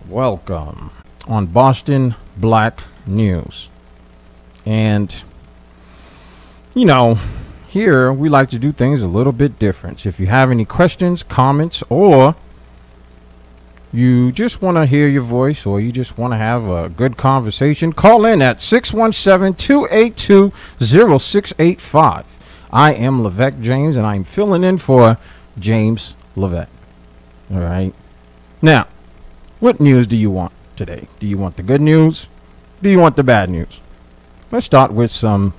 Welcome on Boston Black News. And, here we like to do things a little bit different. If you have any questions, comments, or you just want to hear your voice, or you just want to have a good conversation, call in at 617-282-0685. I am Levesque James, and I'm filling in for James Levesque. All right. Now, what news do you want today? Do you want the good news? Do you want the bad news? Let's start with some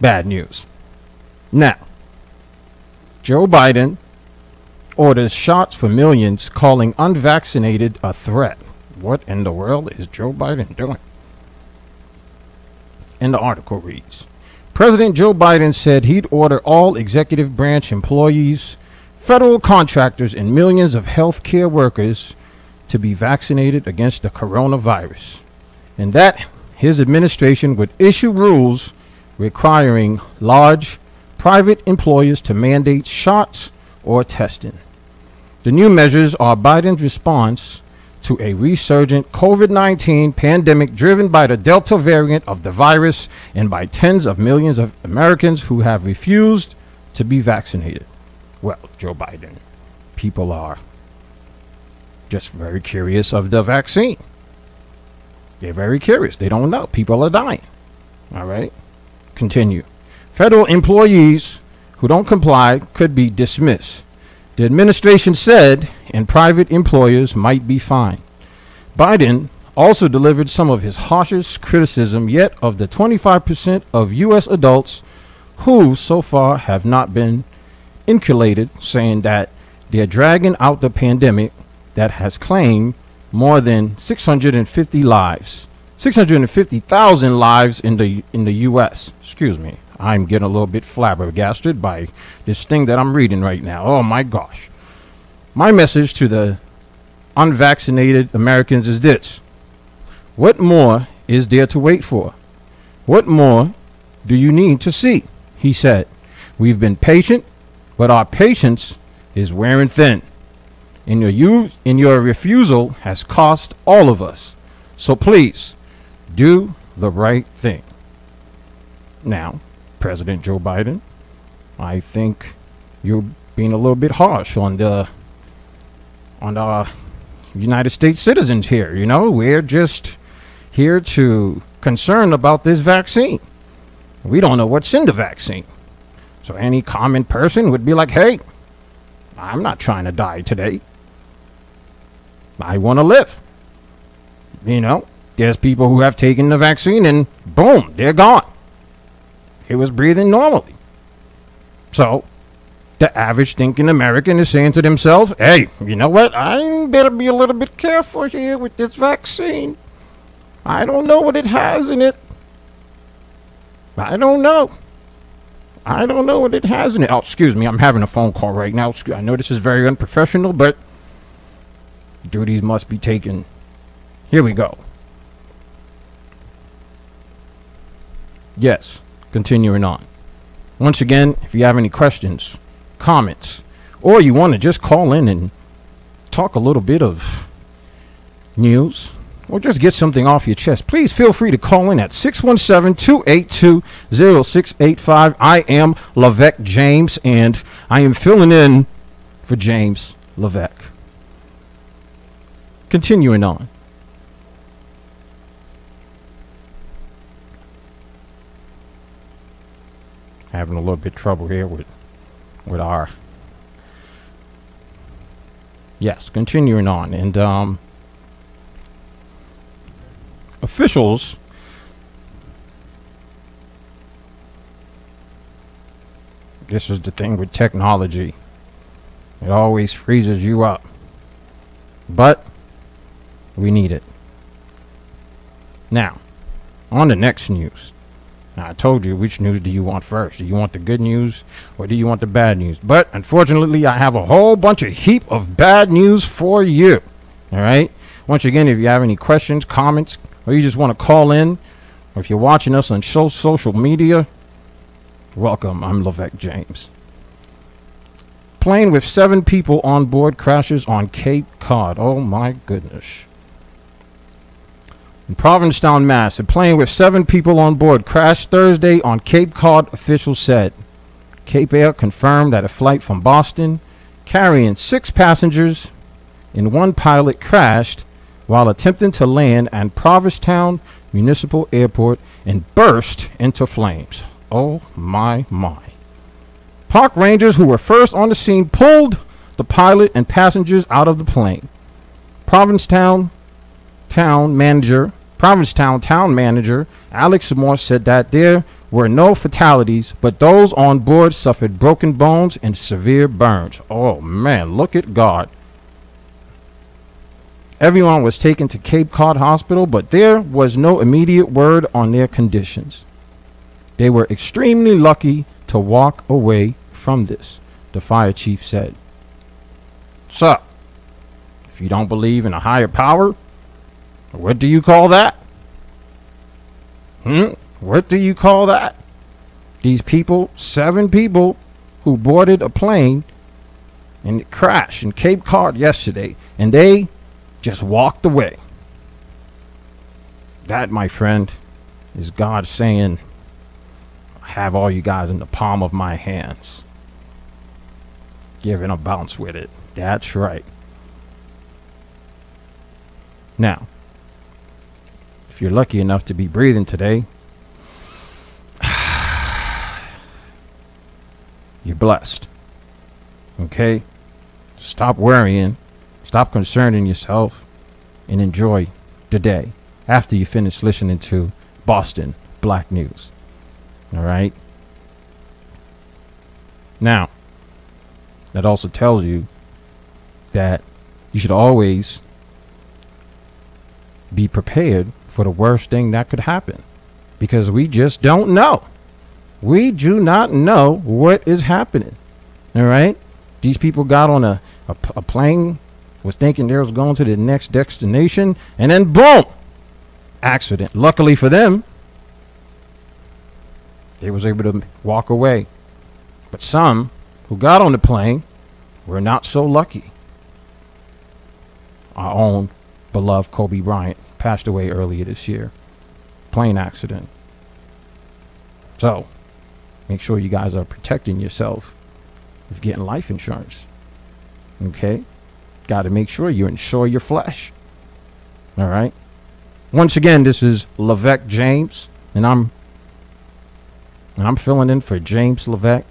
bad news. Now, Joe Biden orders shots for millions, calling unvaccinated a threat. What in the world is Joe Biden doing? And the article reads, President Joe Biden said he'd order all executive branch employees, federal contractors, and millions of health care workers to be vaccinated against the coronavirus, and that his administration would issue rules requiring large private employers to mandate shots or testing. The new measures are Biden's response to a resurgent COVID-19 pandemic driven by the Delta variant of the virus and by tens of millions of Americans who have refused to be vaccinated. Well, Joe Biden, people are just very curious of the vaccine. They're very curious. They don't know. People are dying. All right. Continue. Federal employees who don't comply could be dismissed. The administration said, and private employers might be fined. Biden also delivered some of his harshest criticism yet of the 25% of U.S. adults who so far have not been inoculated, saying that they're dragging out the pandemic that has claimed more than 650,000 lives in the U.S. Excuse me. I'm getting a little bit flabbergasted by this thing that I'm reading right now. Oh, my gosh. My message to the unvaccinated Americans is this. What more is there to wait for? What more do you need to see? He said. We've been patient, but our patience is wearing thin. And your refusal has cost all of us. So please, do the right thing. Now, President Joe Biden, I think you're being a little bit harsh on the United States citizens here. We're just here to concern about this vaccine. We don't know what's in the vaccine. So any common person would be like, hey, I'm not trying to die today. I want to live. There's people who have taken the vaccine and boom, they're gone. He was breathing normally. So the average thinking American is saying to themselves, hey, you know what? I better be a little bit careful here with this vaccine. I don't know what it has in it. I don't know what it has in it. Oh, excuse me. I'm having a phone call right now. I know this is very unprofessional, but duties must be taken. Here we go. Yes. Continuing on. Once again, if you have any questions, comments, or you want to just call in and talk a little bit of news, or just get something off your chest, please feel free to call in at 617-282-0685. I am Levesque James, and I am filling in for James Levesque. Continuing on. Having a little bit of trouble here with our... Yes, continuing on. And officials this is the thing with technology. It always freezes you up. But we need it. Now, on the next news. Now, I told you, which news do you want first? Do you want the good news or do you want the bad news? But unfortunately, I have a whole heap of bad news for you. All right. Once again, if you have any questions, comments, or you just want to call in, or if you're watching us on social media, welcome. I'm Levesque James. Plane with 7 people on board crashes on Cape Cod. Oh my goodness. in Provincetown, Mass. A plane with 7 people on board crashed Thursday on Cape Cod, officials said. Cape Air confirmed that a flight from Boston carrying 6 passengers and 1 pilot crashed while attempting to land at Provincetown Municipal Airport and burst into flames. Oh my. Park rangers who were first on the scene pulled the pilot and passengers out of the plane. Provincetown town manager Alex Moore said that there were no fatalities, but those on board suffered broken bones and severe burns. Oh man, look at God. Everyone was taken to Cape Cod Hospital, but there was no immediate word on their conditions. They were extremely lucky to walk away from this, the fire chief said. So, if you don't believe in a higher power, what do you call that? What do you call that? These people, 7 people who boarded a plane and it crashed in Cape Cod yesterday, and they just walked away. That, my friend, is God saying, I have all you guys in the palm of my hands. Giving a bounce with it. That's right. Now, if you're lucky enough to be breathing today, you're blessed. Okay? Stop worrying. Stop concerning yourself and enjoy the day after you finish listening to Boston Black News. All right? Now, that also tells you that you should always be prepared for the worst thing that could happen, because we just don't know. We do not know what is happening. All right? These people got on a plane, was thinking they was going to the next destination, and then boom, accident. Luckily for them, they was able to walk away. But some who got on the plane were not so lucky. Our own beloved Kobe Bryant passed away earlier this year. Plane accident. So, make sure you guys are protecting yourself with getting life insurance. Okay? Got to make sure you insure your flesh. All right? Once again, this is Levesque James, and I'm filling in for James Levesque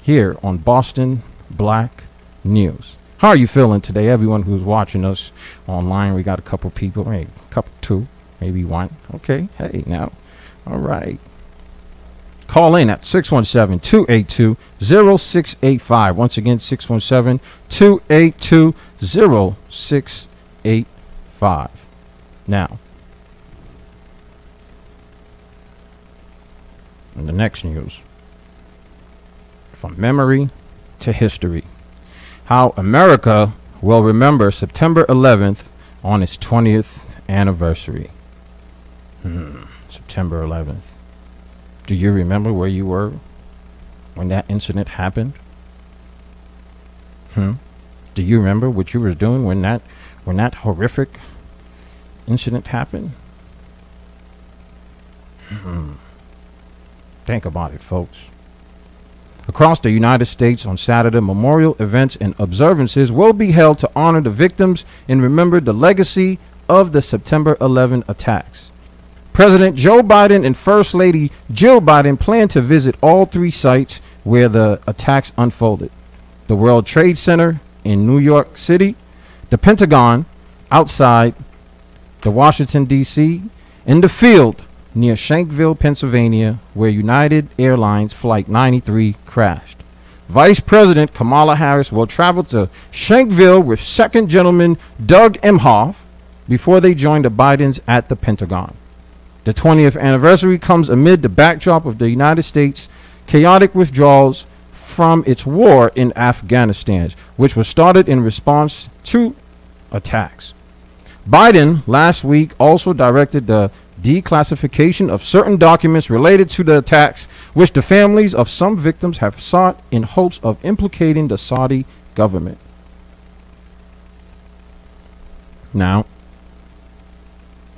here on Boston Black News. How are you feeling today, everyone who's watching us online? We got a couple people, hey, two, maybe one. Okay, hey, now, all right. Call in at 617-282-0685. Once again, 617-282-0685. Now, in the next news, from memory to history, how America will remember September 11th on its 20th anniversary. September 11th. Do you remember where you were when that incident happened? Do you remember what you was doing when that horrific incident happened? Think about it, folks. Across the United States on Saturday, memorial events and observances will be held to honor the victims and remember the legacy of the September 11 attacks. President Joe Biden and First Lady Jill Biden plan to visit all 3 sites where the attacks unfolded: the World Trade Center in New York City, the Pentagon outside the Washington, D.C., and the field near Shanksville, Pennsylvania, where United Airlines Flight 93 crashed. Vice President Kamala Harris will travel to Shanksville with Second Gentleman Doug Emhoff before they join the Bidens at the Pentagon. The 20th anniversary comes amid the backdrop of the United States' chaotic withdrawals from its war in Afghanistan, which was started in response to attacks. Biden last week also directed the declassification of certain documents related to the attacks, which the families of some victims have sought in hopes of implicating the Saudi government. Now,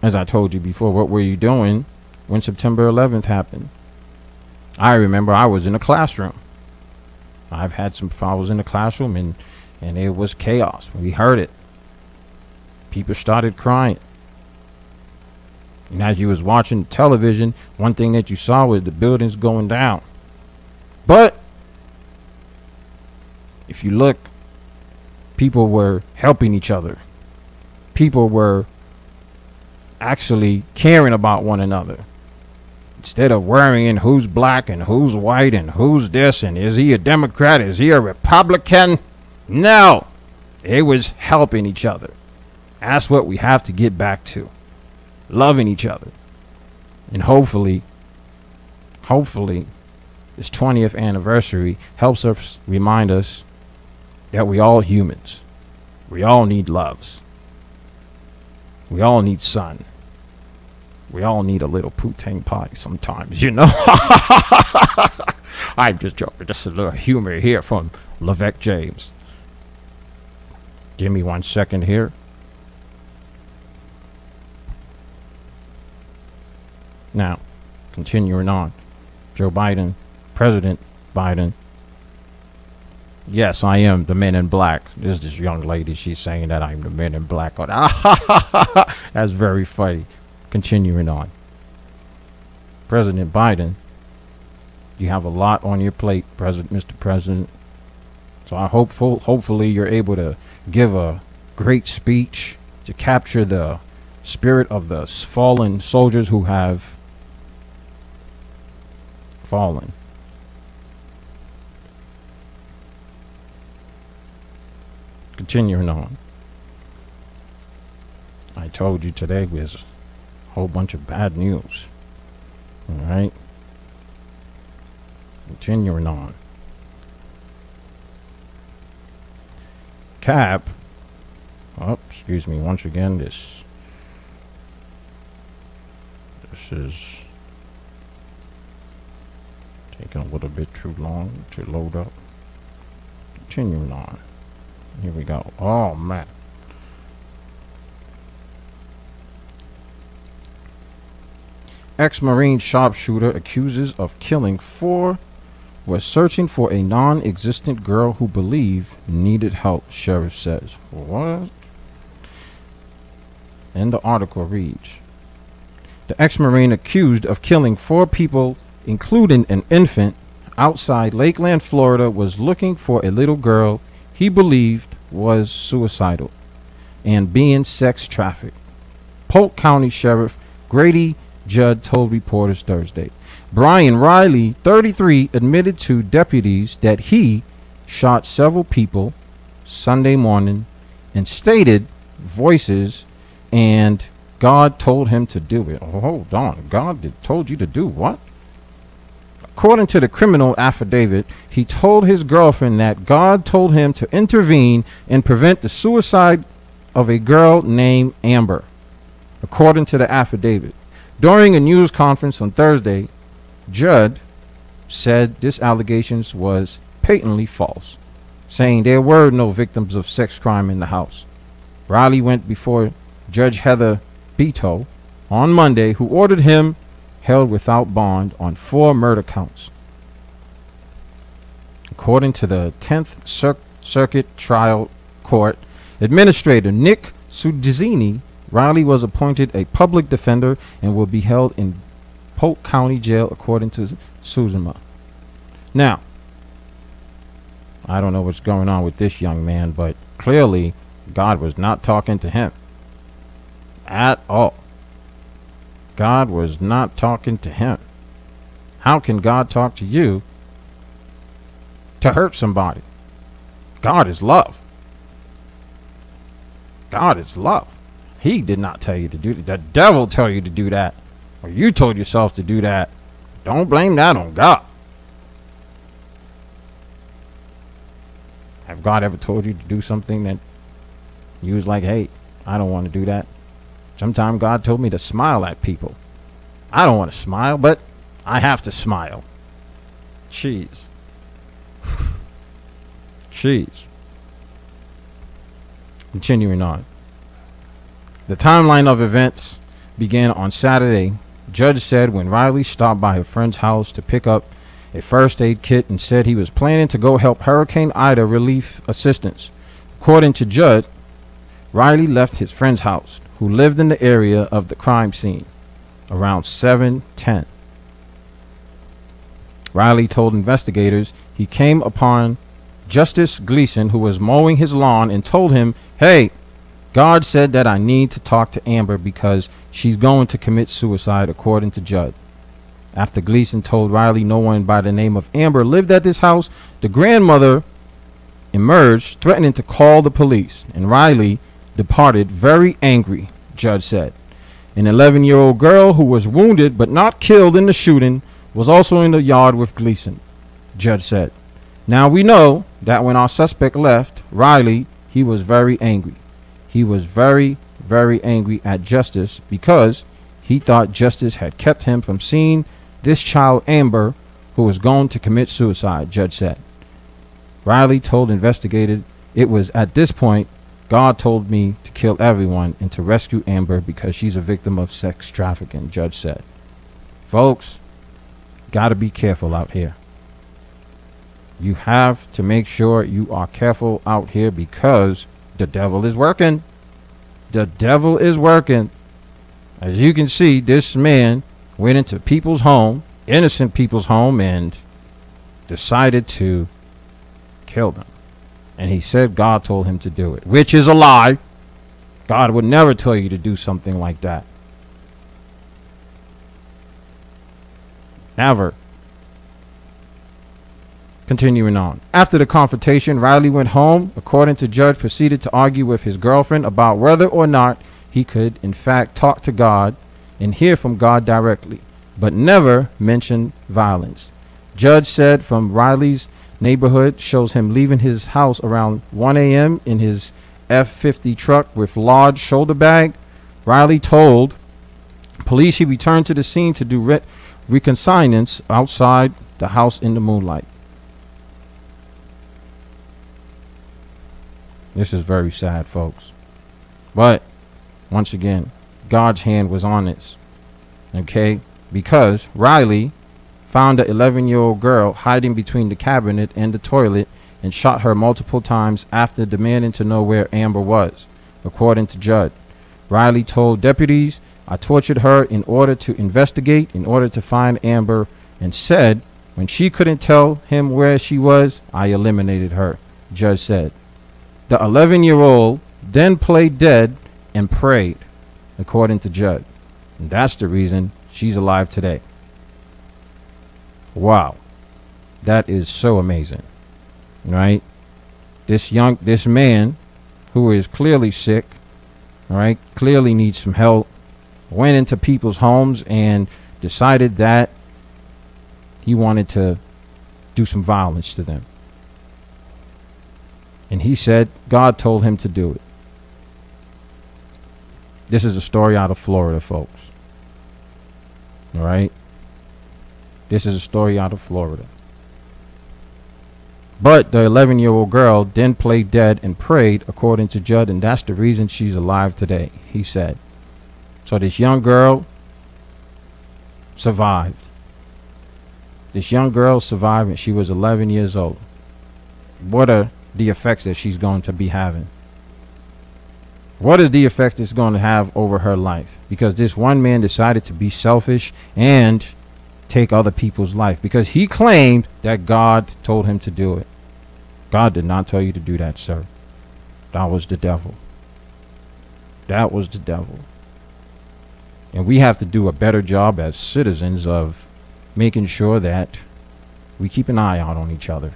As I told you before, what were you doing when September 11th happened? I remember I was in a classroom. I was in the classroom and it was chaos. We heard it. People started crying. And as you was watching television, one thing that you saw was the buildings going down. But if you look, people were helping each other. People were actually caring about one another. Instead of worrying who's black and who's white and who's this and is he a Democrat, is he a Republican? No, it was helping each other. That's what we have to get back to. Loving each other. And hopefully, this 20th anniversary helps us remind us that we all humans. We all need loves. We all need sun. We all need a little poutine pie sometimes, you know. I'm just joking. Just a little humor here from Levesque James. Give me 1 second here. Now, continuing on. Joe Biden, President Biden. Yes, I am the Men in Black. This is this young lady. She's saying that I'm the Men in Black. That's very funny. Continuing on. President Biden, you have a lot on your plate, Mr. President. So hopefully you're able to give a great speech to capture the spirit of the fallen soldiers who have fallen. Continuing on. I told you today was a whole bunch of bad news. All right. Continuing on. Cap. Oh, excuse me once again. This is taking a little bit too long to load up. Continuing on. Here we go. Oh, man. Ex-Marine sharpshooter accuses of killing 4 was searching for a non-existent girl who believed needed help, sheriff says. What? And the article reads, the ex-Marine accused of killing 4 people, including an infant, outside Lakeland, Florida, was looking for a little girl he believed was suicidal and being sex trafficked. Polk County Sheriff Grady Judd told reporters Thursday. Brian Riley, 33, admitted to deputies that he shot several people Sunday morning and stated voices and God told him to do it. Oh, hold on. God told you to do what? According to the criminal affidavit, he told his girlfriend that God told him to intervene and prevent the suicide of a girl named Amber. According to the affidavit, during a news conference on Thursday, Judd said this allegation was patently false, saying there were no victims of sex crime in the house. Riley went before Judge Heather Beto on Monday, who ordered him held without bond on 4 murder counts. According to the 10th Circuit Trial Court Administrator Nick Sudizzini, Riley was appointed a public defender and will be held in Polk County Jail, according to Suzuma. Now, I don't know what's going on with this young man, but clearly God was not talking to him at all. God was not talking to him. How can God talk to you to hurt somebody? God is love. God is love. He did not tell you to do that. The devil tell you to do that. Or you told yourself to do that. Don't blame that on God. Have God ever told you to do something that you was like, hey, I don't want to do that? Sometimes God told me to smile at people. I don't want to smile, but I have to smile. Jeez. Jeez. Continuing on. The timeline of events began on Saturday. Judge said when Riley stopped by her friend's house to pick up a first aid kit and said he was planning to go help Hurricane Ida relief assistance. According to Judd, Riley left his friend's house, who lived in the area of the crime scene, around 7:10. Riley told investigators he came upon Justice Gleason, who was mowing his lawn, and told him, "Hey, God said that I need to talk to Amber because she's going to commit suicide," according to Judd. After Gleason told Riley no one by the name of Amber lived at this house, the grandmother emerged, threatening to call the police, and Riley departed very angry, Judd said. An 11-year-old girl who was wounded but not killed in the shooting was also in the yard with Gleason, Judd said. Now we know that when our suspect left, Riley, he was very angry. He was very, very angry at Justice because he thought Justice had kept him from seeing this child, Amber, who was going to commit suicide, Judge said. Riley told investigators, "It was at this point God told me to kill everyone and to rescue Amber because she's a victim of sex trafficking," Judge said. Folks, gotta be careful out here. You have to make sure you are careful out here because the devil is working. The devil is working. As you can see, this man went into people's home, innocent people's home, and decided to kill them. And he said God told him to do it, which is a lie. God would never tell you to do something like that. Never. Continuing on. After the confrontation, Riley went home. According to Judge, proceeded to argue with his girlfriend about whether or not he could, in fact, talk to God and hear from God directly, but never mention violence. Judge said from Riley's neighborhood shows him leaving his house around 1 a.m. in his F-50 truck with large shoulder bag. Riley told police he returned to the scene to do reconnaissance outside the house in the moonlight. This is very sad, folks. But once again, God's hand was on this. Okay? Because Riley found the 11-year-old girl hiding between the cabinet and the toilet and shot her multiple times after demanding to know where Amber was, according to Judd. Riley told deputies, "I tortured her in order to investigate, in order to find Amber, and said when she couldn't tell him where she was, I eliminated her," Judd said. The 11-year-old then played dead and prayed, according to Judd. And that's the reason she's alive today. Wow. That is so amazing. Right? This man who is clearly sick, all right, clearly needs some help, went into people's homes and decided that he wanted to do some violence to them. And he said God told him to do it. This is a story out of Florida, folks. All right? This is a story out of Florida. But the 11-year-old girl then played dead and prayed, according to Judd, and that's the reason she's alive today, he said. So this young girl survived. This young girl survived, and she was 11 years old. What are the effects that she's going to be having? What is the effect it's going to have over her life? Because this one man decided to be selfish and take other people's life because he claimed that God told him to do it. God did not tell you to do that, sir. That was the devil. That was the devil. And we have to do a better job as citizens of making sure that we keep an eye out on each other.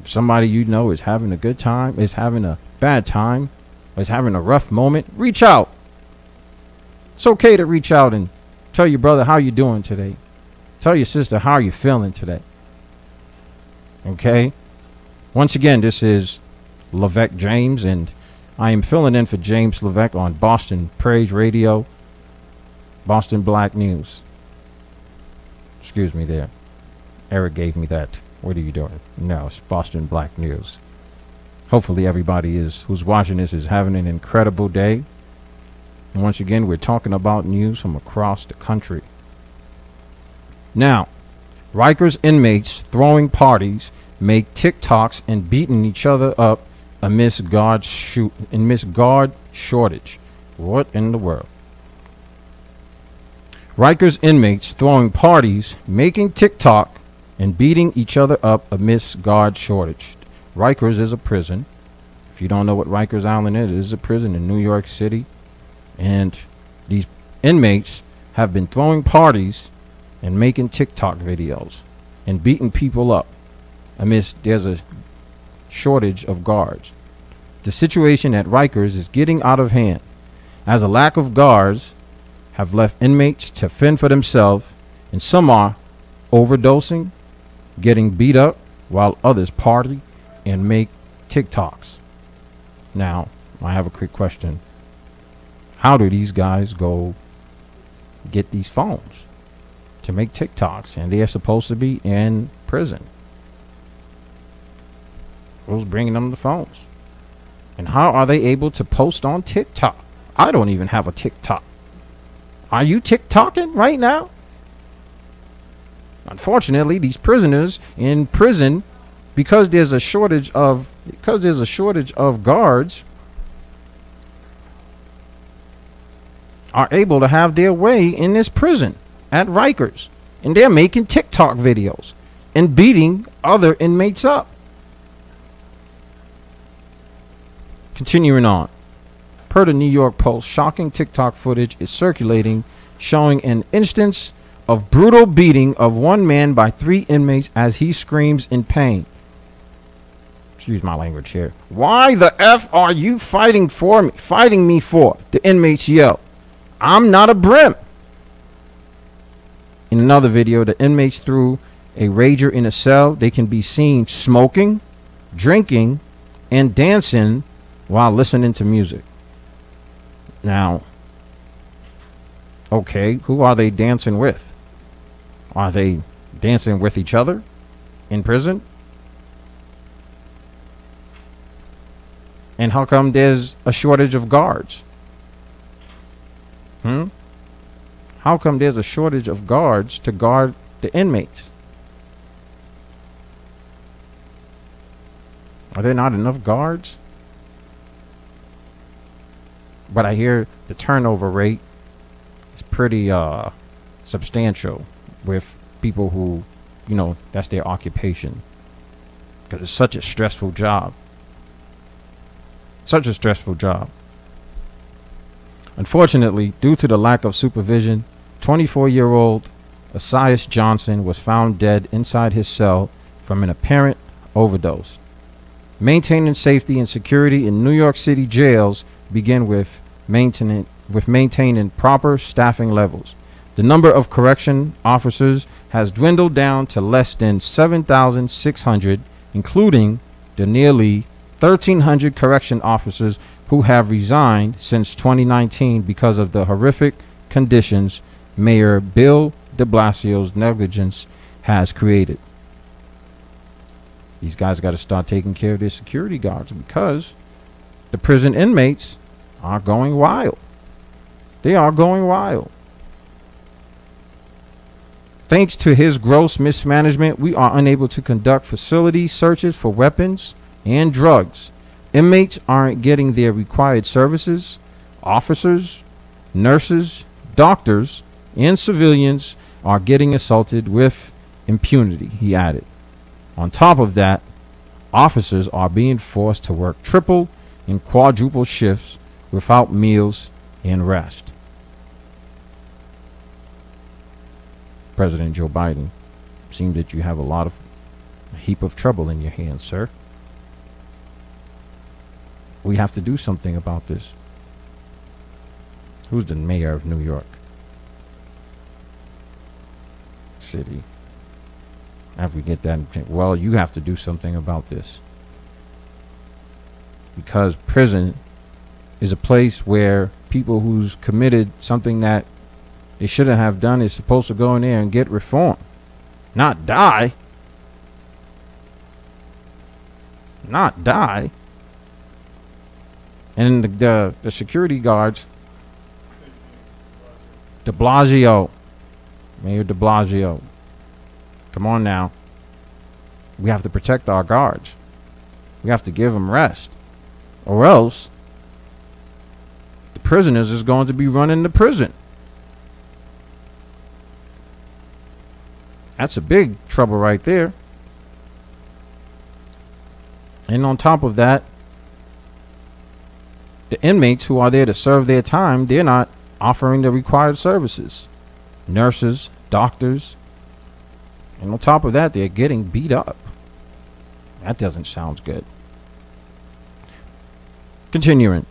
If somebody you know is having a good time, is having a bad time, or is having a rough moment, reach out. It's okay to reach out and tell your brother how you doing today. Tell your sister how you feeling today. Okay? Once again, this is Levesque James, and I am filling in for James Levesque on Boston Praise Radio, Boston Black News. Excuse me there. Eric gave me that. What are you doing? No, it's Boston Black News. Hopefully everybody who's watching this is having an incredible day. And once again, we're talking about news from across the country. Now, Rikers inmates throwing parties, make TikToks, and beating each other up amidst guard shortage. What in the world? Rikers inmates throwing parties, making TikTok, and beating each other up amidst guard shortage. Rikers is a prison. If you don't know what Rikers Island is, it is a prison in New York City. And these inmates have been throwing parties and making TikTok videos and beating people up amidst there's a shortage of guards. The situation at Rikers is getting out of hand as a lack of guards have left inmates to fend for themselves, and some are overdosing, getting beat up, while others party and make TikToks. Now, I have a quick question. How do these guys go get these phones to make TikToks, and they're supposed to be in prison? Who's bringing them the phones? And how are they able to post on TikTok? I don't even have a TikTok. Are you TikToking right now? Unfortunately, these prisoners in prison, because there's a shortage of guards, are able to have their way in this prison at Rikers, and they're making TikTok videos and beating other inmates up. Continuing on. Per the New York Post, shocking TikTok footage is circulating showing an instance of brutal beating of one man by 3 inmates as he screams in pain. Excuse my language here. Why the F are you fighting me for? The inmates yell. I'm not a brim. In another video, the inmates threw a rager in a cell. They can be seen smoking, drinking, and dancing while listening to music. Now, okay, who are they dancing with? Are they dancing with each other in prison? And how come there's a shortage of guards? How come there's a shortage of guards to guard the inmates? Are there not enough guards? But I hear the turnover rate is pretty substantial with people who, that's their occupation. Because it's such a stressful job. Such a stressful job. Unfortunately, due to the lack of supervision, 24-year-old Asias Johnson was found dead inside his cell from an apparent overdose. Maintaining safety and security in New York City jails begin with maintaining proper staffing levels. The number of correction officers has dwindled down to less than 7,600, including the nearly 1,300 correction officers who have resigned since 2019 because of the horrific conditions Mayor Bill de Blasio's negligence has created. These guys got to start taking care of their security guards because the prison inmates are going wild. They are going wild. Thanks to his gross mismanagement, we are unable to conduct facility searches for weapons and drugs. Inmates aren't getting their required services. Officers, nurses, doctors, and civilians are getting assaulted with impunity, he added. On top of that, officers are being forced to work triple and quadruple shifts without meals and rest. President Joe Biden, seems that you have a heap of trouble in your hands, sir. We have to do something about this. Who's the mayor of New York City? After we get that, well, you have to do something about this. Because prison is a place where people who's committed something that they shouldn't have done is supposed to go in there and get reform. Not die. Not die. And the security guards De Blasio. Mayor de Blasio. Come on now. We have to protect our guards. We have to give them rest. Or else, the prisoners is going to be running the prison. That's a big trouble right there. And on top of that, the inmates who are there to serve their time, they're not offering the required services. Nurses, doctors. And on top of that, they're getting beat up. That doesn't sound good. Continuing.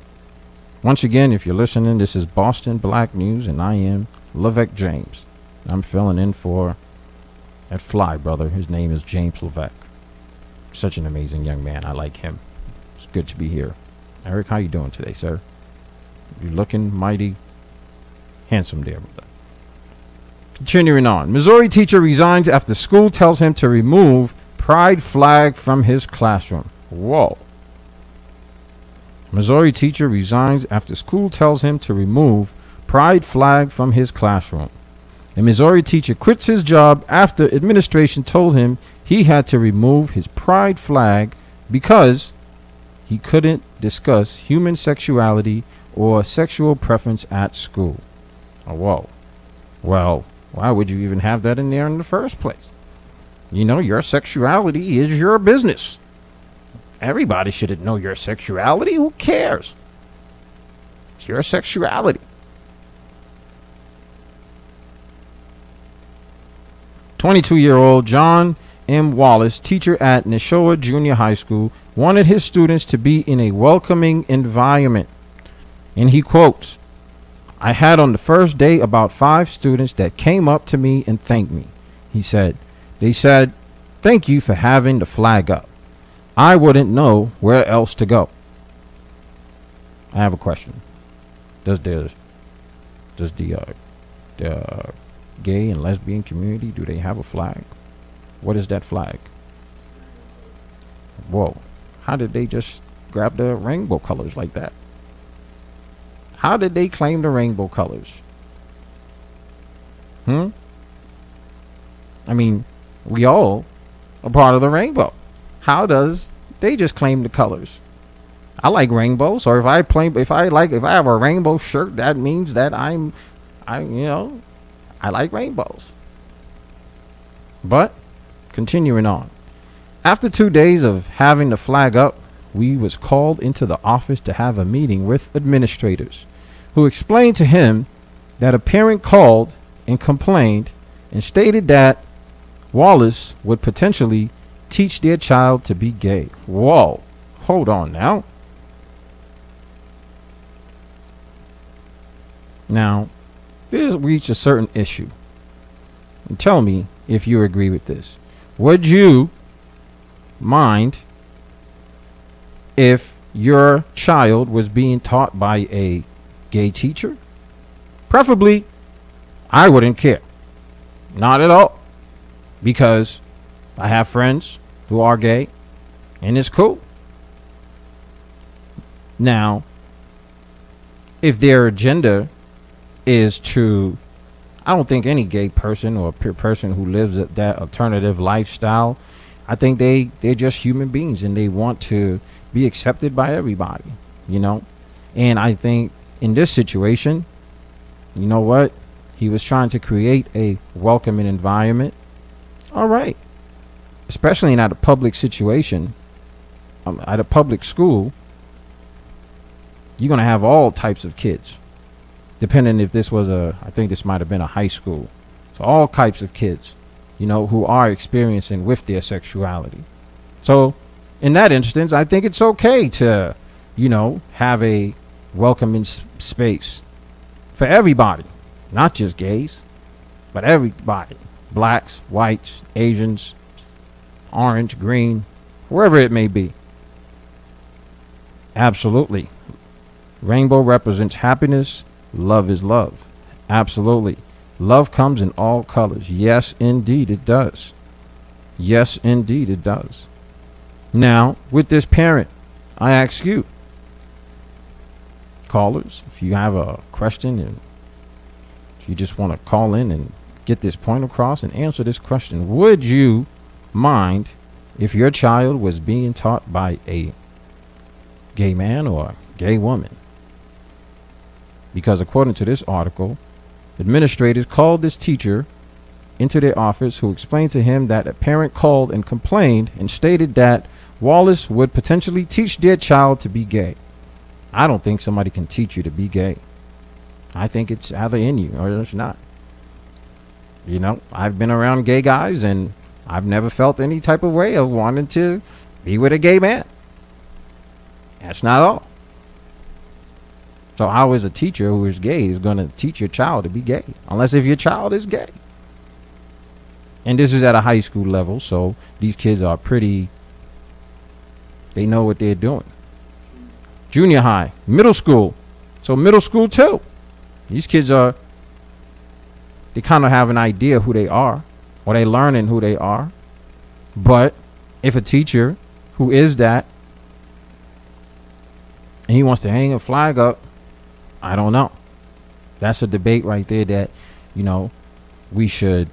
Once again, if you're listening, this is Boston Black News, and I am Levesque James. I'm filling in for that fly brother. His name is James Levesque. Such an amazing young man. I like him. It's good to be here. Eric, how you doing today, sir? You're looking mighty handsome there, brother. Continuing on. Missouri teacher resigns after school tells him to remove pride flag from his classroom. Whoa. Missouri teacher resigns after school tells him to remove pride flag from his classroom. A Missouri teacher quits his job after administration told him he had to remove his pride flag because he couldn't discuss human sexuality or sexual preference at school. Oh, whoa. Well, why would you even have that in there in the first place? You know, your sexuality is your business. Everybody should know your sexuality. Who cares? It's your sexuality. 22-year-old John M. Wallace, teacher at Neshoa Junior High School, wanted his students to be in a welcoming environment. And he quotes, "I had on the first day about 5 students that came up to me and thanked me." He said, "They said, 'Thank you for having the flag up. I wouldn't know where else to go.'" I have a question. Does the gay and lesbian community, do they have a flag? What is that flag? Whoa. How did they just grab the rainbow colors like that? How did they claim the rainbow colors? I mean, we all are part of the rainbow. How does they just claim the colors? I like rainbows, or if I have a rainbow shirt, that means that I like rainbows. But continuing on. After 2 days of having the flag up, we was called into the office to have a meeting with administrators who explained to him that a parent called and complained and stated that Wallace would potentially teach their child to be gay. Whoa, hold on now. Now, this reached a certain issue. And tell me if you agree with this. Would you mind if your child was being taught by a gay teacher? Preferably, I wouldn't care. Not at all. Because I have friends who are gay, and it's cool. Now, if their agenda is to, I don't think any gay person or person who lives that alternative lifestyle, I think they're just human beings and they want to be accepted by everybody, you know. And I think in this situation, you know what? He was trying to create a welcoming environment. All right. Especially at a public situation, at a public school, you're going to have all types of kids. Depending if this was I think this might have been a high school. So all types of kids, you know, who are experiencing with their sexuality. So in that instance, I think it's okay to, you know, have a welcoming space for everybody, not just gays, but everybody, blacks, whites, Asians, orange, green, wherever it may be. Absolutely. Rainbow represents happiness. Love is love. Absolutely. Love comes in all colors. Yes, indeed it does. Yes, indeed it does. Now, with this parent, I ask you, callers, if you have a question and if you just want to call in and get this point across and answer this question, would you mind if your child was being taught by a gay man or gay woman? Because according to this article, administrators called this teacher into their office, who explained to him that a parent called and complained and stated that Wallace would potentially teach their child to be gay. I don't think somebody can teach you to be gay. I think it's either in you or it's not. You know, I've been around gay guys and I've never felt any type of way of wanting to be with a gay man. That's not all. So how is a teacher who is gay is going to teach your child to be gay? Unless if your child is gay. And this is at a high school level, so these kids are pretty, they know what they're doing. Junior high, middle school. So middle school too. These kids are, they kind of have an idea who they are, or they learning who they are. But if a teacher who is that, and he wants to hang a flag up, I don't know. That's a debate right there that, you know, we should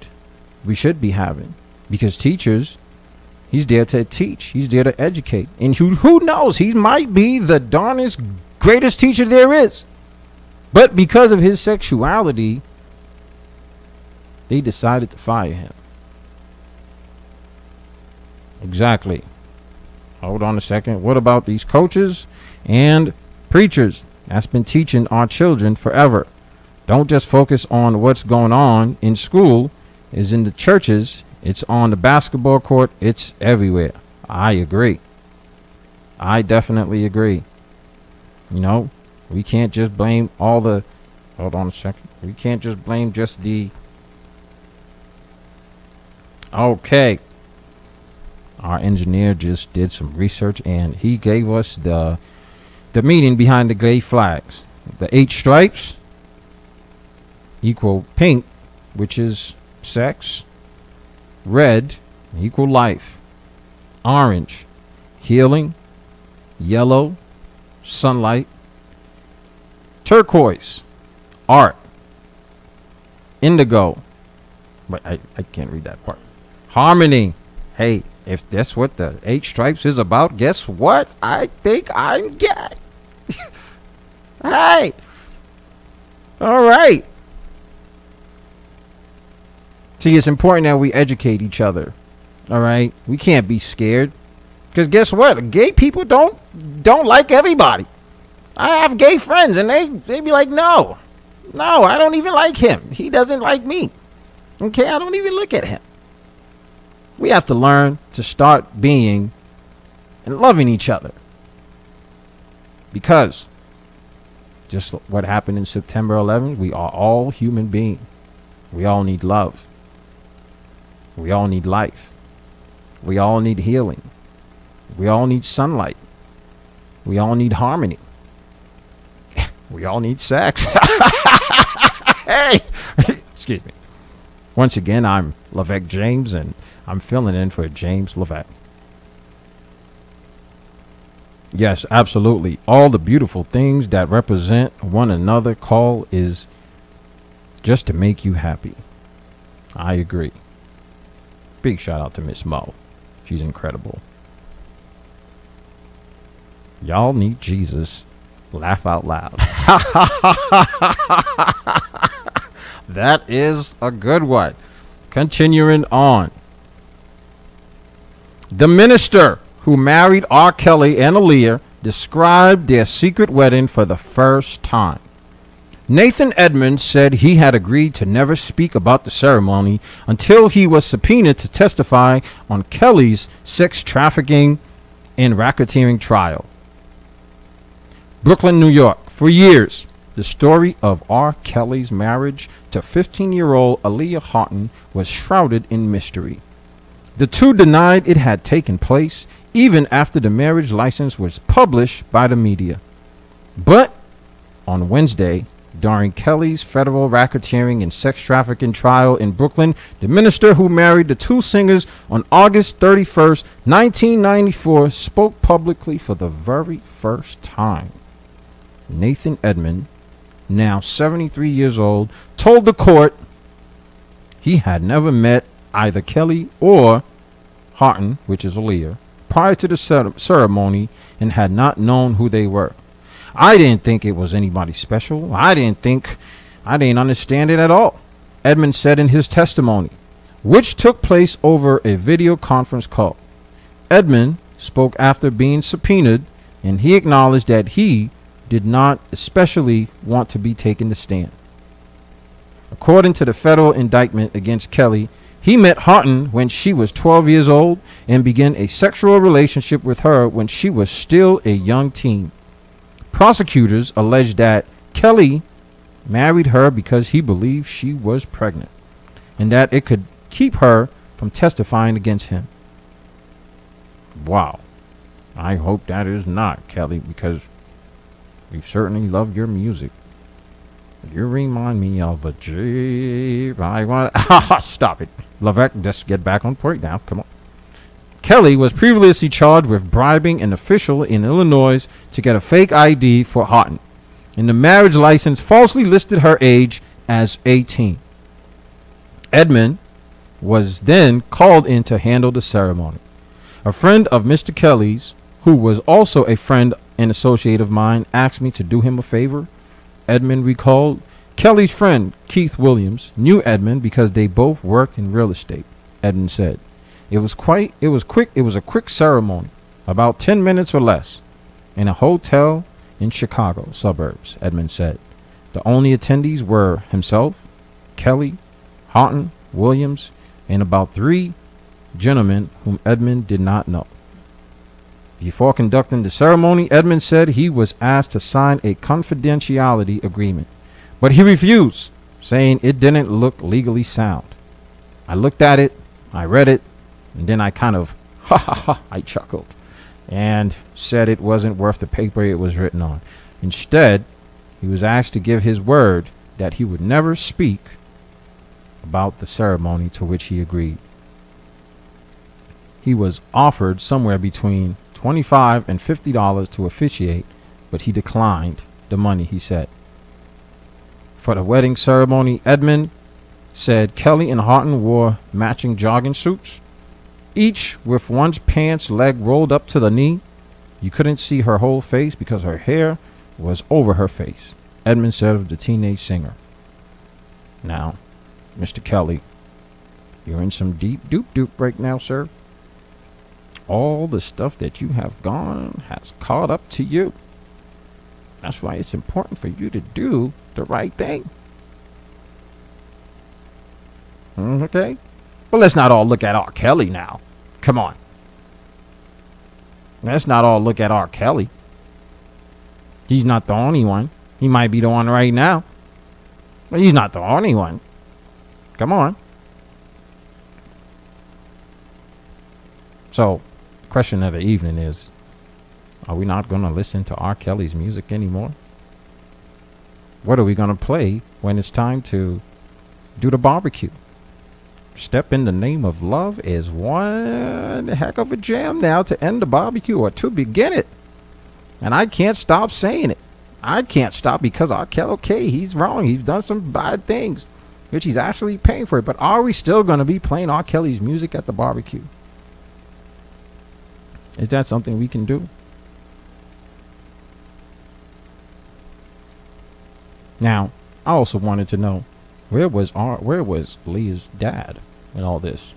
be having, because teachers, he's there to teach, he's there to educate, and who knows, he might be the darnest greatest teacher there is, but because of his sexuality, they decided to fire him. Exactly. Hold on a second. What about these coaches and preachers that's been teaching our children forever? Don't just focus on what's going on in school, is in the churches, it's on the basketball court, it's everywhere. I agree. I definitely agree. You know, we can't just blame all the, hold on a second. We can't just blame just the, okay. Our engineer just did some research and he gave us the meaning behind the gay flags. The 8 stripes equal pink, which is sex. Red equal life. Orange, healing. Yellow, sunlight. Turquoise, art. Indigo, but I can't read that part. Harmony. Hey, if that's what the 8 stripes is about, guess what? I think I'm gay. Hey. All right. See, it's important that we educate each other. All right, we can't be scared, because guess what? Gay people don't like everybody. I have gay friends, and they be like, no, I don't even like him. He doesn't like me. Okay, I don't even look at him. We have to learn to start being and loving each other, because just what happened in September 11th, we are all human beings. We all need love. We all need life. We all need healing. We all need sunlight. We all need harmony. We all need sex. Hey, excuse me. Once again, I'm Levesque James, and I'm filling in for James Levesque. Yes, absolutely. All the beautiful things that represent one another call is just to make you happy. I agree. Big shout out to Miss Mo. She's incredible. Y'all need Jesus. Laugh out loud. That is a good one. Continuing on. The minister who married R. Kelly and Aaliyah described their secret wedding for the first time. Nathan Edmonds said he had agreed to never speak about the ceremony until he was subpoenaed to testify on Kelly's sex trafficking and racketeering trial. Brooklyn, New York. For years, the story of R. Kelly's marriage to 15-year-old Aaliyah Houghton was shrouded in mystery. The two denied it had taken place even after the marriage license was published by the media. But on Wednesday, during Kelly's federal racketeering and sex trafficking trial in Brooklyn, the minister who married the two singers on August 31st, 1994, spoke publicly for the very first time. Nathan Edmonds, now 73 years old, told the court he had never met either Kelly or Houghton, which is Aaliyah, prior to the ceremony and had not known who they were. I didn't think it was anybody special. I didn't understand it at all, Edmond said in his testimony, which took place over a video conference call. Edmond spoke after being subpoenaed, and he acknowledged that he did not especially want to be taken to stand. According to the federal indictment against Kelly, he met Houghton when she was 12 years old and began a sexual relationship with her when she was still a young teen. Prosecutors alleged that Kelly married her because he believed she was pregnant and that it could keep her from testifying against him. Wow. I hope that is not, Kelly, because we certainly love your music. You remind me of a Jeep. I want. Stop it. Levesque, let's get back on point now. Come on. Kelly was previously charged with bribing an official in Illinois to get a fake ID for Houghton, and the marriage license falsely listed her age as 18. Edmond was then called in to handle the ceremony. A friend of Mr. Kelly's, who was also a friend and associate of mine, asked me to do him a favor. Edmond recalled. Kelly's friend, Keith Williams, knew Edmond because they both worked in real estate, Edmond said. It was a quick ceremony, about 10 minutes or less, in a hotel in Chicago suburbs, Edmond said. The only attendees were himself, Kelly, Houghton, Williams, and about 3 gentlemen whom Edmond did not know. Before conducting the ceremony, Edmond said he was asked to sign a confidentiality agreement, but he refused, saying it didn't look legally sound. I looked at it, I read it, and then I kind of, I chuckled and said it wasn't worth the paper it was written on. Instead, he was asked to give his word that he would never speak about the ceremony, to which he agreed. He was offered somewhere between $25 and $50 to officiate, but he declined the money, he said. For the wedding ceremony, Edmond said Kelly and Houghton wore matching jogging suits, each with one's pants leg rolled up to the knee. You couldn't see her whole face because her hair was over her face, Edmond said of the teenage singer. Now, Mr. Kelly, you're in some deep doop right now, sir. All the stuff that you have gone has caught up to you. That's why it's important for you to do the right thing. Okay? But let's not all look at R. Kelly now. Come on. Let's not all look at R. Kelly. He's not the only one. He might be the one right now, but he's not the only one. Come on. So, the question of the evening is, are we not going to listen to R. Kelly's music anymore? What are we going to play when it's time to do the barbecue? Step in the Name of Love is one heck of a jam now to end the barbecue or to begin it. And I can't stop saying it. I can't stop because R. Kelly, okay, he's wrong. He's done some bad things, which he's actually paying for it. But are we still going to be playing R. Kelly's music at the barbecue? Is that something we can do? Now, I also wanted to know, where was Leah's dad in all this?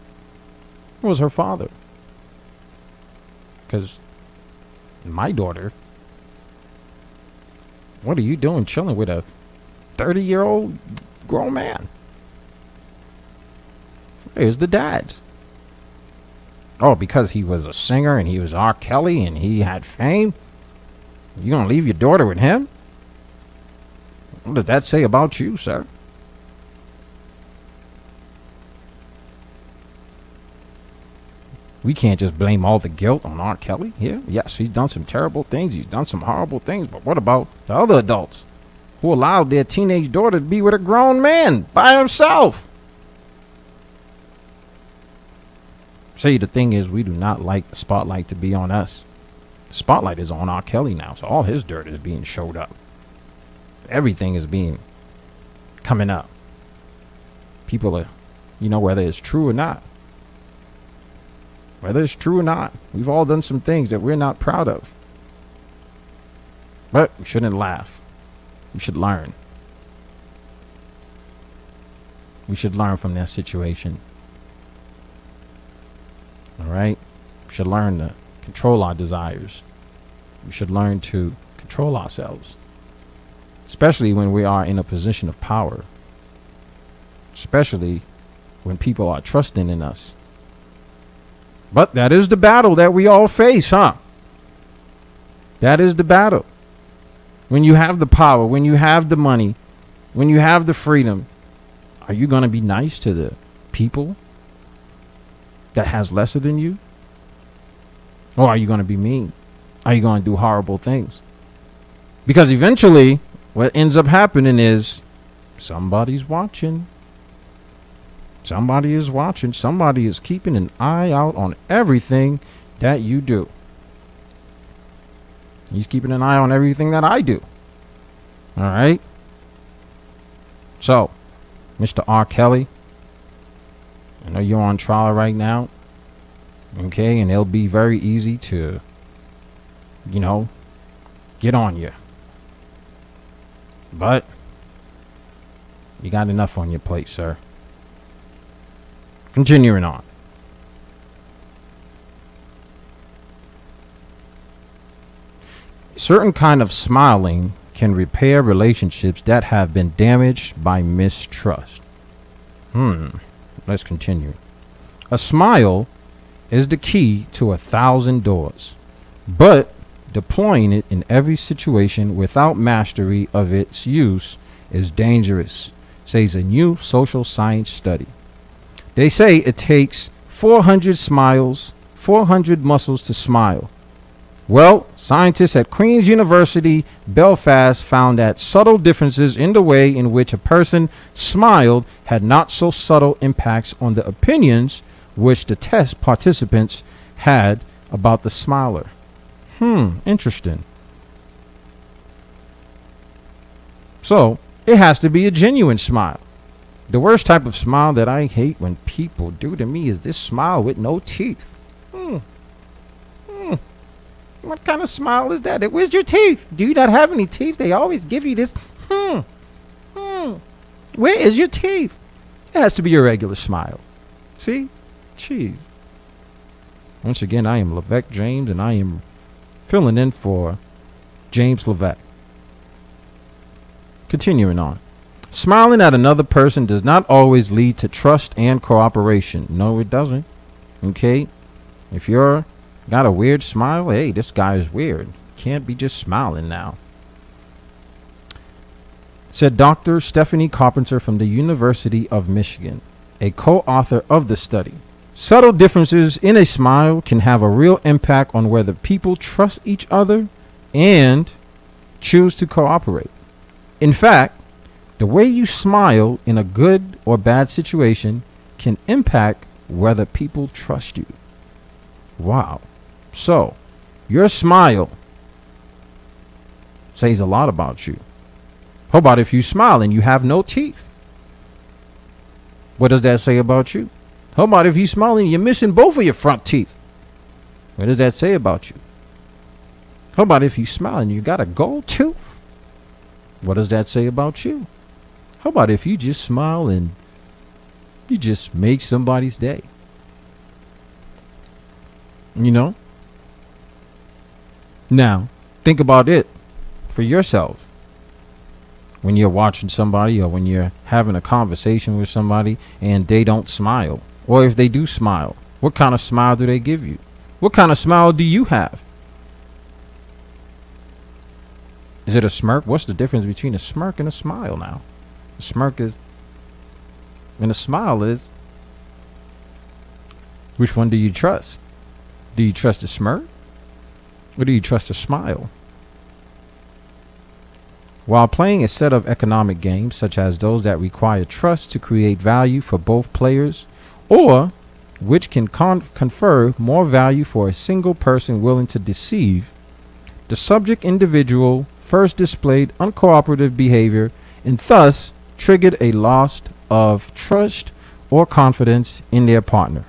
Where was her father? Because my daughter, what are you doing chilling with a 30-year-old grown man? Where's the dads? Oh, because he was a singer and he was R. Kelly and he had fame? You gonna leave your daughter with him? What does that say about you, sir? We can't just blame all the guilt on R. Kelly here. Yes, he's done some terrible things. He's done some horrible things. But what about the other adults who allowed their teenage daughter to be with a grown man by himself? See, the thing is, we do not like the spotlight to be on us. The spotlight is on R. Kelly now, so all his dirt is being showed up. Everything is being coming up. People are, whether it's true or not. Whether it's true or not, we've all done some things that we're not proud of. But we shouldn't laugh. We should learn. We should learn from that situation. All right? We should learn to control our desires. We should learn to control ourselves, especially when we are in a position of power, especially when people are trusting in us. But that is the battle that we all face, huh? That is the battle. When you have the power, when you have the money, when you have the freedom, are you going to be nice to the people that has lesser than you? Or are you going to be mean? Are you going to do horrible things? Because eventually what ends up happening is somebody's watching. Somebody is watching. Somebody is keeping an eye out on everything that you do. He's keeping an eye on everything that I do. All right. So, Mr. R. Kelly, I know you're on trial right now. Okay. And it'll be very easy to, get on you. But you got enough on your plate, sir. Continuing on. Certain kind of smiling can repair relationships that have been damaged by mistrust. Let's continue. A smile is the key to 1,000 doors, but deploying it in every situation without mastery of its use is dangerous, says a new social science study. They say it takes 400 smiles, 400 muscles to smile. Well, scientists at Queen's University, Belfast found that subtle differences in the way in which a person smiled had not so subtle impacts on the opinions which the test participants had about the smiler. Interesting. So, it has to be a genuine smile. The worst type of smile that I hate when people do to me is this smile with no teeth. What kind of smile is that? Where's your teeth? Do you not have any teeth? They always give you this. Where is your teeth? It has to be a regular smile. See? Jeez. Once again, I am Levesque James, and I am filling in for James Levesque. Continuing on. Smiling at another person does not always lead to trust and cooperation. No, it doesn't. Okay? If you're got a weird smile, hey, this guy is weird. Can't be just smiling now. Said Dr. Stephanie Carpenter from the University of Michigan, a co-author of the study. Subtle differences in a smile can have a real impact on whether people trust each other and choose to cooperate. In fact, the way you smile in a good or bad situation can impact whether people trust you. Wow. So, your smile says a lot about you. How about if you smile and you have no teeth? What does that say about you? How about if you smile and you're missing both of your front teeth? What does that say about you? How about if you smile and you got a gold tooth? What does that say about you? How about if you just smile and you just make somebody's day? Now, think about it for yourself. When you're watching somebody or when you're having a conversation with somebody and they don't smile, or if they do smile, what kind of smile do they give you? What kind of smile do you have? Is it a smirk? What's the difference between a smirk and a smile now? A smirk is, and a smile is, which one do you trust? Do you trust a smirk? Or do you trust a smile? While playing a set of economic games, such as those that require trust to create value for both players, or which can confer more value for a single person willing to deceive, the subject individual first displayed uncooperative behavior and thus triggered a lost of trust or confidence in their partner.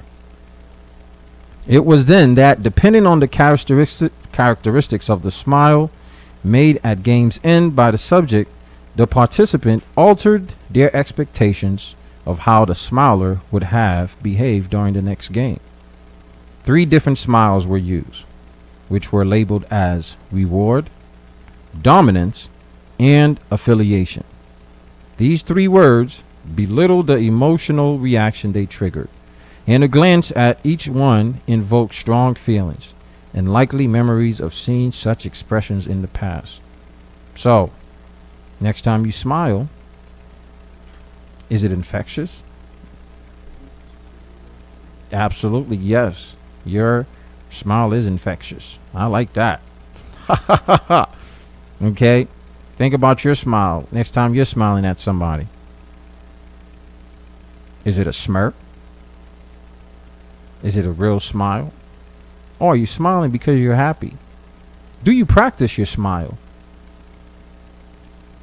It was then that, depending on the characteristics of the smile made at game's end by the subject, the participant altered their expectations of how the smiler would have behaved during the next game. 3 different smiles were used, which were labeled as reward, dominance, and affiliation. These 3 words belittled the emotional reaction they triggered, and a glance at each one invoked strong feelings and likely memories of seeing such expressions in the past. So, next time you smile, is it infectious? Absolutely, yes. Your smile is infectious. I like that. Okay? Think about your smile next time you're smiling at somebody. Is it a smirk? Is it a real smile? Or are you smiling because you're happy? Do you practice your smile?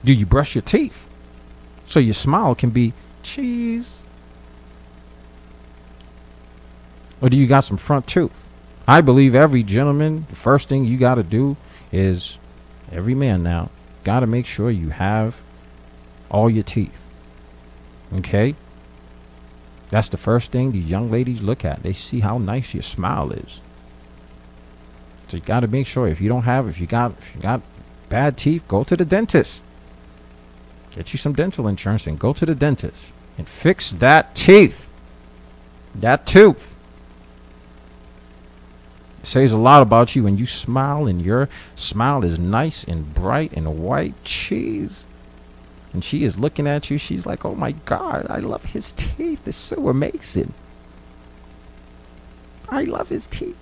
Do you brush your teeth so your smile can be cheese? Or do you got some front tooth? I believe every gentleman, the first thing you got to do is, every man now, got to make sure you have all your teeth. Okay? That's the first thing these young ladies look at. They see how nice your smile is. So you got to make sure if you got bad teeth, go to the dentist. Get you some dental insurance and go to the dentist and fix that tooth. It says a lot about you when you smile and your smile is nice and bright and white cheese. And she is looking at you. She's like, oh my God, I love his teeth. It's so amazing. I love his teeth.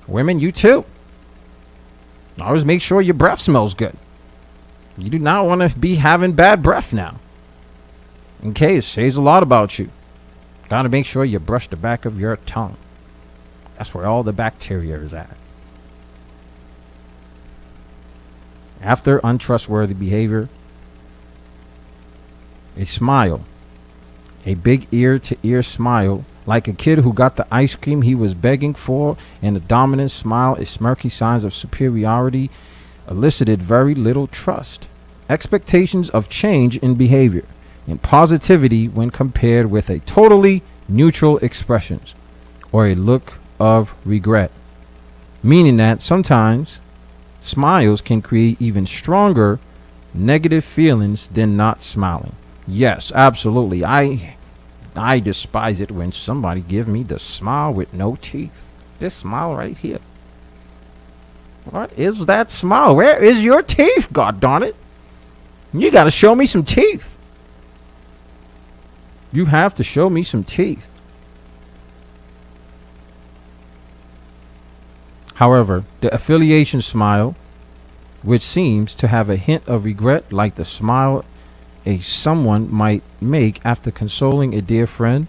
Women, you too. Always make sure your breath smells good. You do not want to be having bad breath now. Okay, it says a lot about you. Got to make sure you brush the back of your tongue. That's where all the bacteria is at. After untrustworthy behavior, a smile, a big ear-to-ear smile, like a kid who got the ice cream he was begging for, and a dominant smile, a smirky signs of superiority, elicited very little trust, expectations of change in behavior, and positivity when compared with a totally neutral expressions or a look of regret, meaning that sometimes smiles can create even stronger negative feelings than not smiling. Yes, absolutely. I despise it when somebody give me the smile with no teeth. This smile right here. What is that smile? Where is your teeth? God darn it. You got to show me some teeth. You have to show me some teeth. However, the affiliation smile, which seems to have a hint of regret, like the smile someone might make after consoling a dear friend,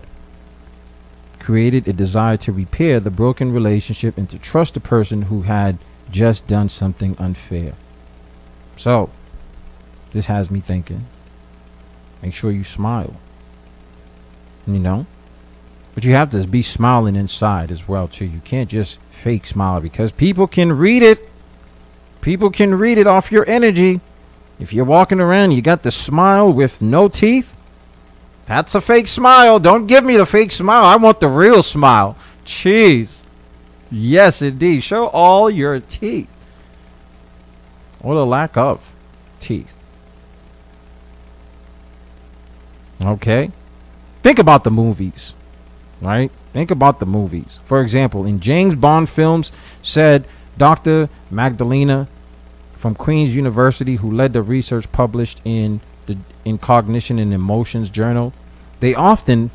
created a desire to repair the broken relationship and to trust the person who had just done something unfair. So, this has me thinking, make sure you smile. You know? But you have to be smiling inside as well, too. You can't just fake smile because people can read it. People can read it off your energy. If you're walking around, you got the smile with no teeth, that's a fake smile. Don't give me the fake smile. I want the real smile. Jeez. Yes, indeed. Show all your teeth. Or the lack of teeth. Okay. Think about the movies. Right? Think about the movies. For example, in James Bond films, said Dr. Magdalena from Queen's University, who led the research published in Cognition and Emotions journal, they often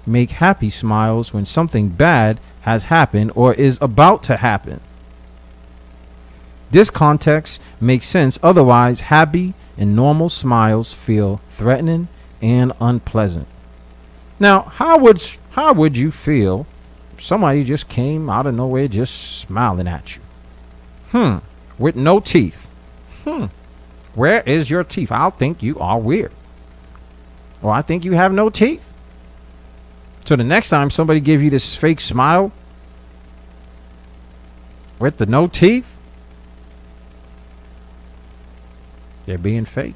make happy smiles when something bad has happened or is about to happen. This context makes sense. Otherwise, happy and normal smiles feel threatening and unpleasant. Now, how would you feel if somebody just came out of nowhere just smiling at you? With no teeth. Where is your teeth? I'll think you are weird. Or I think you have no teeth. So the next time somebody give you this fake smile with the no teeth, they're being fake.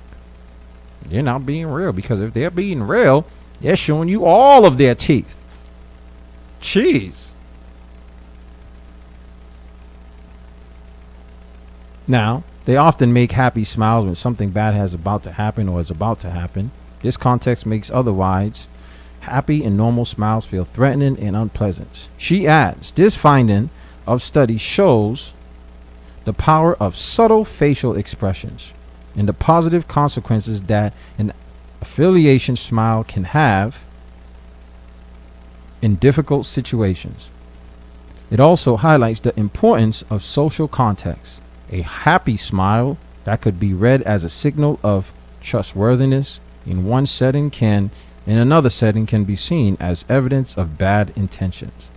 They're not being real, because if they're being real, they're showing you all of their teeth. Jeez. Now, they often make happy smiles when something bad has about to happen or is about to happen. This context makes otherwise happy and normal smiles feel threatening and unpleasant. She adds, this finding of study shows the power of subtle facial expressions and the positive consequences that an affiliation smile can have in difficult situations. It also highlights the importance of social context. A happy smile that could be read as a signal of trustworthiness in one setting can, in another setting, can be seen as evidence of bad intentions.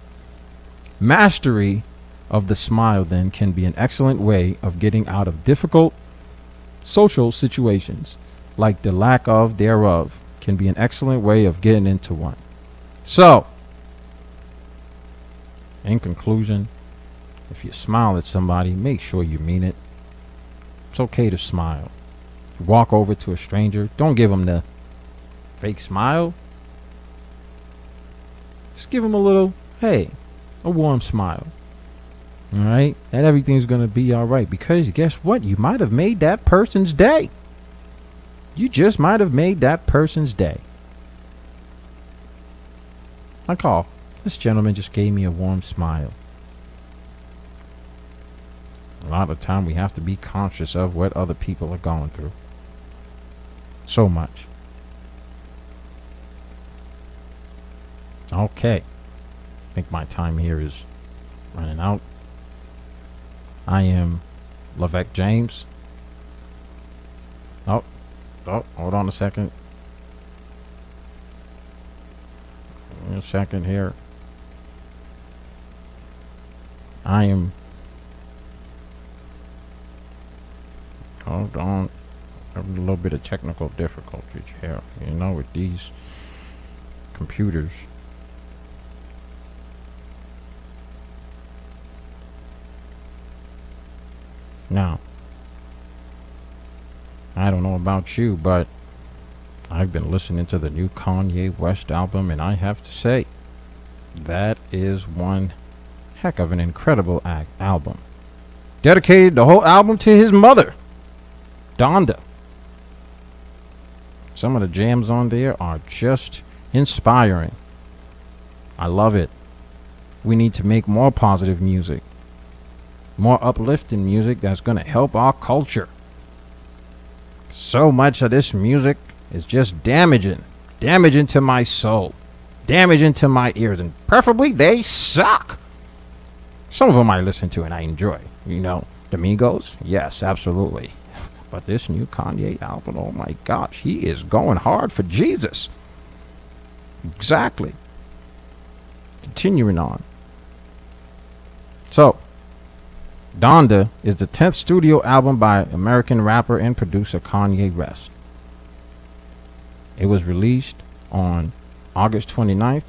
Mastery of the smile, then, can be an excellent way of getting out of difficult social situations, like the lack of thereof can be an excellent way of getting into one. So, in conclusion, if you smile at somebody, make sure you mean it. It's okay to smile. You walk over to a stranger, don't give them the fake smile. Just give them a little, hey, a warm smile. All right? And everything's going to be all right, because guess what? You might have made that person's day. You just might have made that person's day. Like, oh, this gentleman just gave me a warm smile. A lot of the time we have to be conscious of what other people are going through. So much. Okay. I think my time here is running out. I am Levesque James. Oh, hold on a second. Give me a second here. I am... Hold on. Having a little bit of technical difficulties here, you know, with these computers. Now, I don't know about you, but I've been listening to the new Kanye West album, and I have to say, that is one heck of an incredible album. Dedicated the whole album to his mother, Donda. Some of the jams on there are just inspiring. I love it. We need to make more positive music. More uplifting music that's going to help our culture. So much of this music is just damaging to my soul, damaging to my ears, and preferably they suck. Some of them I listen to and I enjoy. You know, the Migos, yes, absolutely. But this new Kanye album, oh my gosh, he is going hard for Jesus. Exactly. Continuing on. So, Donda is the 10th studio album by American rapper and producer Kanye West. It was released on August 29th,